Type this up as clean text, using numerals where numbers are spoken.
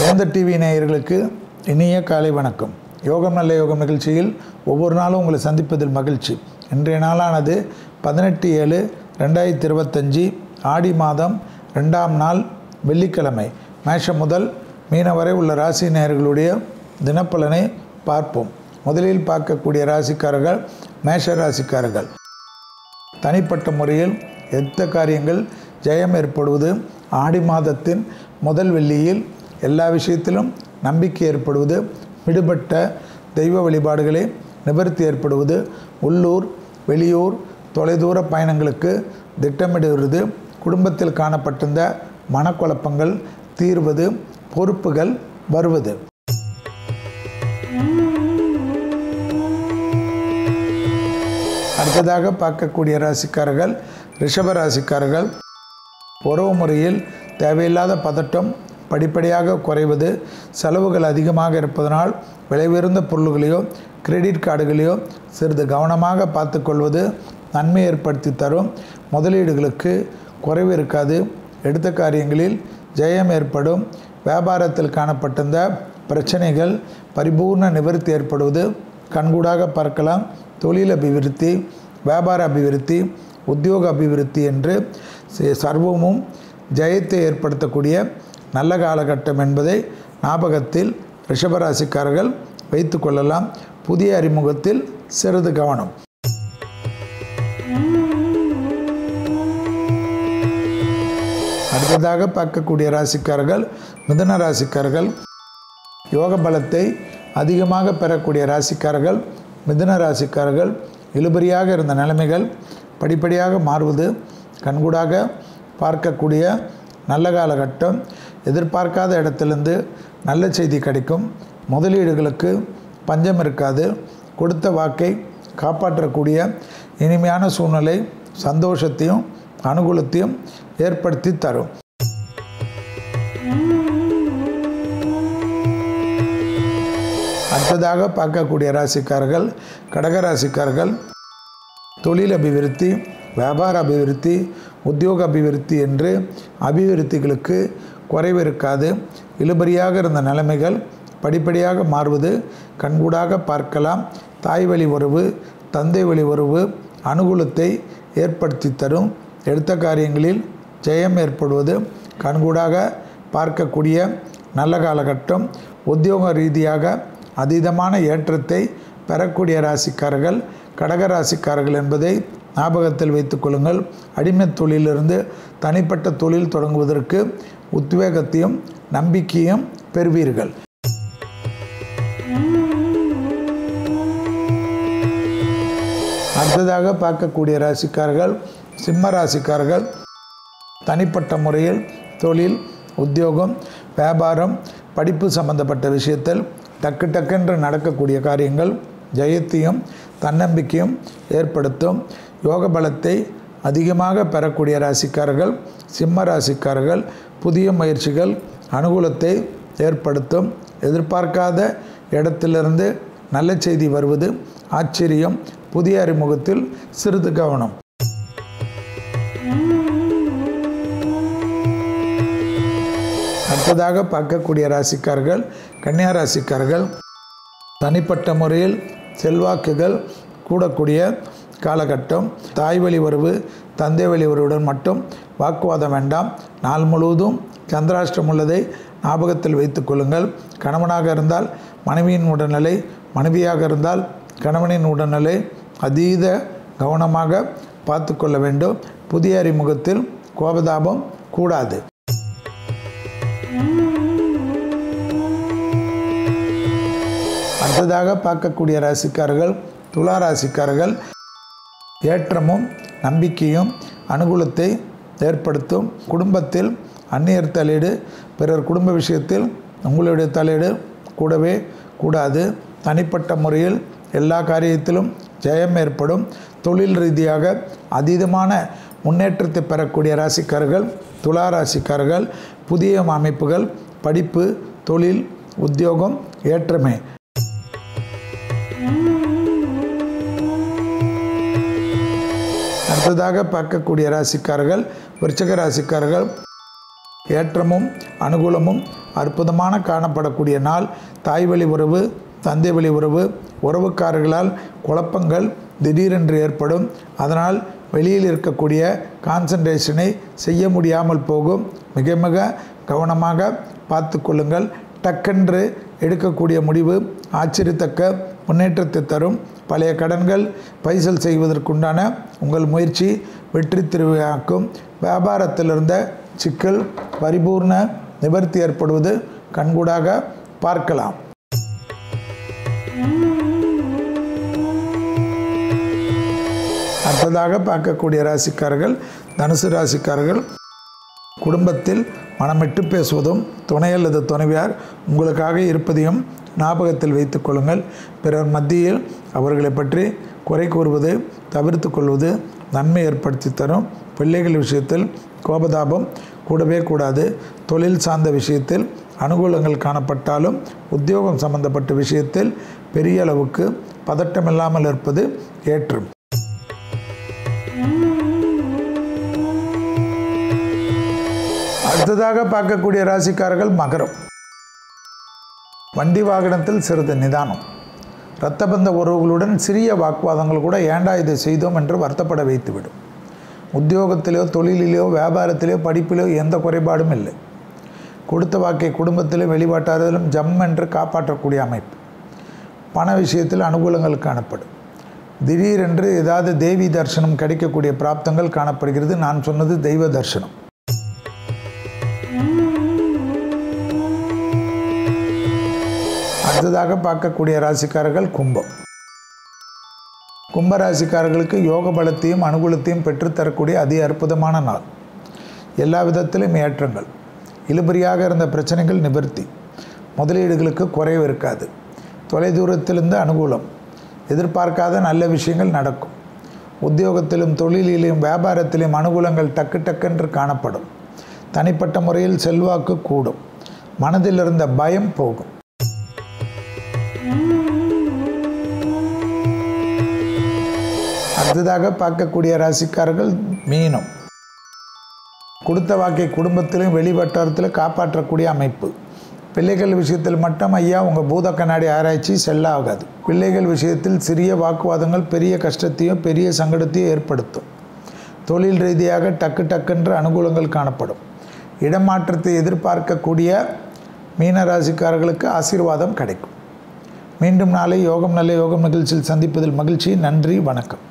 வேந்தர் டிவி நேயர்களுக்கு இனிய காலை வணக்கம். யோகம் நல்ல யோகம் நிகழ்ச்சியில் ஒவ்வொரு நாளும் உங்களை சந்திப்பதில் மகிழ்ச்சி. இன்றைய நாளானது 18/7/2025 ஆடி மாதம் 2ஆம் நாள் வெள்ளிக்கிழமை. மேஷம் முதல் மீனம் வரை உள்ள ராசி நேயர்களுடைய தினப்பலனை பார்ப்போம். முதலில் பார்க்கக்கூடிய ராசிக்காரர்கள் மேஷ ராசிக்காரர்கள். தனிப்பட்ட முறையில் எந்த காரியங்கள் ஜெயம் ஏற்படுவது, ஆடி மாதத்தின் முதல் வெள்ளியில் எல்லா விஷயத்திலும் நம்பிக்கை ஏற்படுவது, விடுபட்ட தெய்வ வழிபாடுகளே நிவர்த்தி ஏற்படுவது, உள்ளூர் வெளியூர் தொலைதூர பயணங்களுக்கு திட்டமிடுவது, குடும்பத்தில் காணப்பட்டிருந்த மனக்குழப்பங்கள் தீர்வது, பொறுப்புகள் வருவது. அடுத்ததாக பார்க்கக்கூடிய ராசிக்காரர்கள் ரிஷப ராசிக்காரர்கள். உறவு முறையில் தேவையில்லாத பதட்டம் படிப்படியாக குறைவது, செலவுகள் அதிகமாக இருப்பதனால் விலை உயர்ந்த பொருள்களையோ கிரெடிட் கார்டுகளையோ சிறிது கவனமாக பார்த்துக்கொள்வது நன்மை ஏற்படுத்தி தரும். முதலீடுகளுக்கு குறைவு இருக்காது. எடுத்த காரியங்களில் ஜெயம் ஏற்படும். வியாபாரத்தில் காணப்பட்டிருந்த பிரச்சனைகள் பரிபூர்ண நிவர்த்தி ஏற்படுவது கண்கூடாக பார்க்கலாம். தொழில் அபிவிருத்தி, வியாபார அபிவிருத்தி, உத்தியோக அபிவிருத்தி என்று சர்வமும் ஜெயத்தை ஏற்படுத்தக்கூடிய நல்ல காலகட்டம் என்பதை ஞாபகத்தில் ரிஷபராசிக்காரர்கள் வைத்து கொள்ளலாம். புதிய அறிமுகத்தில் சிறிது கவனம். அடுத்ததாக பார்க்கக்கூடிய ராசிக்காரர்கள் மிதுன ராசிக்காரர்கள். யோக பலத்தை அதிகமாக பெறக்கூடிய ராசிக்காரர்கள் மிதுன ராசிக்காரர்கள். இழுபறியாக இருந்த நிலைமைகள் படிப்படியாக மாறுவது கண்கூடாக பார்க்கக்கூடிய நல்ல காலகட்டம். எதிர்பார்க்காத இடத்திலிருந்து நல்ல செய்தி கிடைக்கும். முதலீடுகளுக்கு பஞ்சம் இருக்காது. கொடுத்த வாக்கை காப்பாற்றக்கூடிய இனிமையான சூழ்நிலை சந்தோஷத்தையும் அனுகூலத்தையும் ஏற்படுத்தி தரும். அடுத்ததாக பார்க்கக்கூடிய ராசிக்காரர்கள் கடகராசிக்காரர்கள். தொழில் அபிவிருத்தி, வியாபார அபிவிருத்தி, உத்தியோக அபிவிருத்தி என்று அபிவிருத்திகளுக்கு குறைவு இருக்காது. இழுபறியாக இருந்த நிலைமைகள் படிப்படியாக மாறுவது கண்கூடாக பார்க்கலாம். தாய் வழி உறவு, தந்தை வழி உறவு அனுகூலத்தை ஏற்படுத்தி தரும். எடுத்த காரியங்களில் ஜெயம் ஏற்படுவது கண்கூடாக பார்க்கக்கூடிய நல்ல காலகட்டம். உத்தியோக ரீதியாக அதீதமான ஏற்றத்தை பெறக்கூடிய ராசிக்காரர்கள் கடகராசிக்காரர்கள் என்பதை ஞாபகத்தில் வைத்துக் கொள்ளுங்கள். அடிமை தொழிலிருந்து தனிப்பட்ட தொழில் தொடங்குவதற்கு உத்வேகத்தையும் நம்பிக்கையும் பெறுவீர்கள். அடுத்ததாக பார்க்கக்கூடிய ராசிக்காரர்கள் சிம்ம ராசிக்காரர்கள். தனிப்பட்ட முறையில் தொழில், உத்தியோகம், வியாபாரம், படிப்பு சம்பந்தப்பட்ட விஷயத்தில் டக்குன்று நடக்கக்கூடிய காரியங்கள் ஜெயத்தையும் தன்னம்பிக்கையும் ஏற்படுத்தும். யோக பலத்தை அதிகமாக பெறக்கூடிய ராசிக்காரர்கள் சிம்ம ராசிக்காரர்கள். புதிய முயற்சிகள் அனுகூலத்தை ஏற்படுத்தும். எதிர்பார்க்காத இடத்திலிருந்து நல்ல செய்தி வருவது ஆச்சரியம். புதிய அறிமுகத்தில் சிறிது கவனம். அடுத்ததாக பார்க்கக்கூடிய ராசிக்காரர்கள் கன்னியா ராசிக்காரர்கள். தனிப்பட்ட முறையில் செல்வாக்குகள் கூடக்கூடிய காலகட்டம். தாய் வழி உறவு, தந்தை வழி உறவுடன் மட்டும் வாக்குவாதம் வேண்டாம். நாள் முழுவதும் சந்திராஷ்டிரம் உள்ளதை ஞாபகத்தில் வைத்துக் கொள்ளுங்கள். கணவனாக இருந்தால் மனைவியின் உடல்நிலை, மனைவியாக இருந்தால் கணவனின் உடல்நிலை அதீத கவனமாக பார்த்து கொள்ள வேண்டும். புதிய அறிமுகத்தில் கோபதாபம் கூடாது. அடுத்ததாக பார்க்கக்கூடிய ராசிக்காரர்கள் துலா ராசிக்காரர்கள். ஏற்றமும் நம்பிக்கையும் அனுகூலத்தை ஏற்படுத்தும். குடும்பத்தில் அந்நியர் தலையீடு, பிறர் குடும்ப விஷயத்தில் உங்களுடைய தலையீடு கூடவே கூடாது. தனிப்பட்ட முறையில் எல்லா காரியத்திலும் ஜெயம் ஏற்படும். தொழில் ரீதியாக அதீதமான முன்னேற்றத்தை பெறக்கூடிய ராசிக்காரர்கள் துலா ராசிக்காரர்கள். புதிய அமைப்புகள், படிப்பு, தொழில், உத்தியோகம் ஏற்றமே. அடுத்ததாக பார்க்கக்கூடிய ராசிக்காரர்கள் விருச்சிக ராசிக்காரர்கள். ஏற்றமும் அனுகூலமும் அற்புதமான காணப்படக்கூடிய நாள். தாய் வழி உறவு, தந்தை வழி உறவு, உறவுக்காரர்களால் குழப்பங்கள் திடீரென்று ஏற்படும். அதனால் வெளியில் இருக்கக்கூடிய கான்சன்ட்ரேஷனை செய்ய முடியாமல் போகும். மிக மிக கவனமாக பார்த்து கொள்ளுங்கள். டக்கென்று எடுக்கக்கூடிய முடிவு ஆச்சரியத்தக்க முன்னேற்றத்தை தரும். பழைய கடன்கள் பைசல் செய்வதற்குண்டான உங்கள் முயற்சி வெற்றி திருவிழாக்கும். வியாபாரத்தில் இருந்த சிக்கல் பரிபூர்ண நிவர்த்தி ஏற்படுவது கண்கூடாக பார்க்கலாம். அடுத்ததாக பார்க்கக்கூடிய ராசிக்காரர்கள் தனுசு ராசிக்காரர்கள். குடும்பத்தில் மனமிட்டு பேசுவதும் துணை அல்லது துணைவியார் உங்களுக்காக இருப்பதையும் ஞாபகத்தில் வைத்துக் கொள்ளுங்கள். பிறர் மத்தியில் அவர்களை பற்றி குறை கூறுவது தவிர்த்து கொள்வது நன்மை ஏற்படுத்தி தரும். பிள்ளைகள் விஷயத்தில் கோபதாபம் கூடவே கூடாது. தொழில் சார்ந்த விஷயத்தில் அனுகூலங்கள் காணப்பட்டாலும் உத்தியோகம் சம்பந்தப்பட்ட விஷயத்தில் பெரிய அளவுக்கு பதட்டமில்லாமல் இருப்பது ஏற்றம். அடுத்ததாக பார்க்கக்கூடிய ராசிக்காரர்கள் மகரம். வண்டி வாகனத்தில் சிறிது நிதானம். இரத்தபந்த உறவுகளுடன் சிறிய வாக்குவாதங்கள் கூட ஏண்டா இதை செய்தோம் என்று வருத்தப்பட வைத்துவிடும். உத்தியோகத்திலோ தொழிலிலோ வியாபாரத்திலோ படிப்பிலோ எந்த குறைபாடும் இல்லை. கொடுத்த வாக்கை குடும்பத்திலும் வெளிப்பாட்டாரிலும் ஜம் என்று காப்பாற்றக்கூடிய அமைப்பு. பண விஷயத்தில் அனுகூலங்கள் காணப்படும். திடீரென்று ஏதாவது தேவி தரிசனம் கிடைக்கக்கூடிய பிராப்தங்கள் காணப்படுகிறது. நான் சொன்னது தெய்வ தரிசனம். அடுத்ததாக பார்க்கக்கூடிய ராசிக்காரர்கள் கும்பம். கும்பராசிக்காரர்களுக்கு யோக பலத்தையும் அனுகூலத்தையும் பெற்றுத்தரக்கூடிய அதி அற்புதமான நாள். எல்லா விதத்திலும் ஏற்றங்கள். இழுபறியாக இருந்த பிரச்சனைகள் நிவர்த்தி. முதலீடுகளுக்கு குறைவு இருக்காது. தொலைதூரத்திலிருந்து அனுகூலம். எதிர்பார்க்காத நல்ல விஷயங்கள் நடக்கும். உத்தியோகத்திலும் தொழிலிலும் வியாபாரத்திலும் அனுகூலங்கள் டக்கு டக்கென்று காணப்படும். தனிப்பட்ட முறையில் செல்வாக்கு கூடும். மனதில் இருந்த பயம் போகும். அடுத்ததாக பார்க்கக்கூடிய ராசிக்காரர்கள் மீனம். கொடுத்த வாக்கை குடும்பத்திலும் வெளிவட்டாரத்திலும் காப்பாற்றக்கூடிய அமைப்பு. பிள்ளைகள் விஷயத்தில் மட்டும் ஐயா உங்கள் பூத கண்ணாடி ஆராய்ச்சி செல்லாகாது. பிள்ளைகள் விஷயத்தில் சிறிய வாக்குவாதங்கள் பெரிய கஷ்டத்தையும் பெரிய சங்கடத்தையும் ஏற்படுத்தும். தொழில் ரீதியாக டக்கு டக்குன்ற அனுகூலங்கள் காணப்படும். இடமாற்றத்தை எதிர்பார்க்கக்கூடிய மீனராசிக்காரர்களுக்கு ஆசீர்வாதம் கிடைக்கும். மீண்டும் நாளை யோகம் நல்ல யோகம் நிகழ்ச்சியில் சந்திப்பதில் மகிழ்ச்சி. நன்றி, வணக்கம்.